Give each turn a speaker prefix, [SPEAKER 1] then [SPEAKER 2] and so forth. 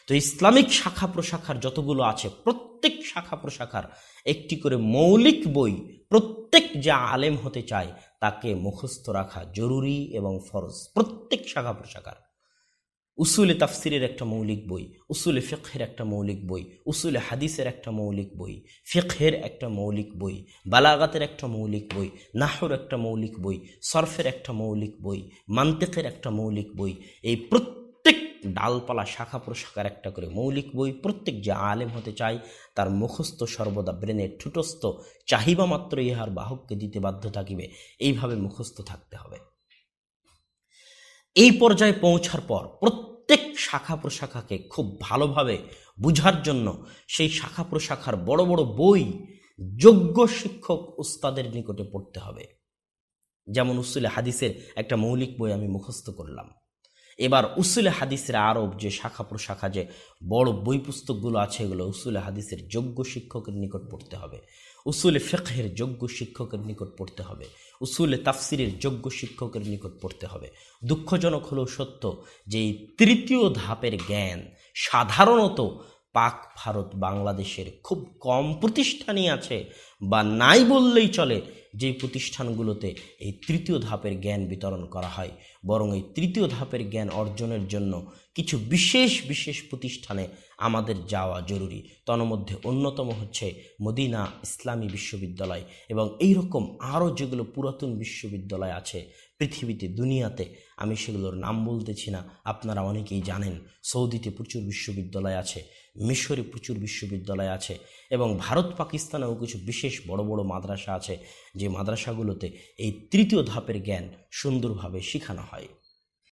[SPEAKER 1] তো ইসলামিক শাখা প্রশাখার যতগুলো আছে প্রত্যেক শাখা প্রশাখার একটি করে মৌলিক বই প্রত্যেক যে আলেম হতে চায় তাকে মুখস্থ রাখা জরুরি এবং ফরজ। প্রত্যেক শাখা প্রশাখার উসুলে তাফসিরের একটা মৌলিক বই, উসুলে ফিকহের একটা মৌলিক বই, উসুলে হাদিসের একটা মৌলিক বই, ফিকহের একটা মৌলিক বই, বালাগাতের একটা মৌলিক বই, নাহর একটা মৌলিক বই, সরফের একটা মৌলিক বই, মান্তিকের একটা মৌলিক বই। এই প্রত্যেক ডালপালা শাখা প্রশাখার একটা করে মৌলিক বই প্রত্যেক যে আলেম হতে চায় তার মুখস্থ সর্বদা ব্রেনের ঠুটস্থ চাহিবা মাত্র ইহার বাহককে দিতে বাধ্য থাকিবে, এইভাবে মুখস্থ থাকতে হবে। এই পর্যায়ে পৌঁছার পর প্রত্যেক শাখা প্রশাখাকে খুব ভালোভাবে বুঝার জন্য সেই শাখা প্রশাখার বড় বড় বই যোগ্য শিক্ষক উস্তাদের নিকটে পড়তে হবে। যেমন উসুলে হাদিসের একটা মৌলিক বই আমি মুখস্থ করলাম, এবার উসুলে হাদিসের আরব যে শাখা প্রশাখা যে বড় বই পুস্তকগুলো আছে এগুলো উসুলে হাদিসের যোগ্য শিক্ষকের নিকট পড়তে হবে, উসুলে ফিকহের যোগ্য শিক্ষকের নিকট পড়তে হবে, উসুলে তাফসিরের যোগ্য শিক্ষকের নিকট পড়তে হবে। দুঃখজনক হলেও সত্য যে এই তৃতীয় ধাপের জ্ঞান সাধারণত পাক ভারত বাংলাদেশের খুব কম প্রতিষ্ঠানই আছে, বা নাই বললেই চলে যে প্রতিষ্ঠানগুলোতে এই তৃতীয় ধাপের জ্ঞান বিতরণ করা হয়। বরং এই তৃতীয় ধাপের জ্ঞান অর্জনের জন্য কিছু বিশেষ বিশেষ প্রতিষ্ঠানে আমাদের যাওয়া জরুরি। তন্মধ্যে অন্যতম হচ্ছে মদিনা ইসলামী বিশ্ববিদ্যালয় এবং এই রকম আরও যেগুলো পুরাতন বিশ্ববিদ্যালয় আছে পৃথিবীতে দুনিয়াতে, আমি সেগুলোর নাম বলতেছি না, আপনারা অনেকেই জানেন। সৌদিতে প্রচুর বিশ্ববিদ্যালয় আছে, মিশরে প্রচুর বিশ্ববিদ্যালয় আছে এবং ভারত পাকিস্তানেও কিছু বিশেষ বড় বড় মাদ্রাসা আছে যে মাদ্রাসাগুলোতে এই তৃতীয় ধাপের জ্ঞান সুন্দরভাবে শেখানো হয়।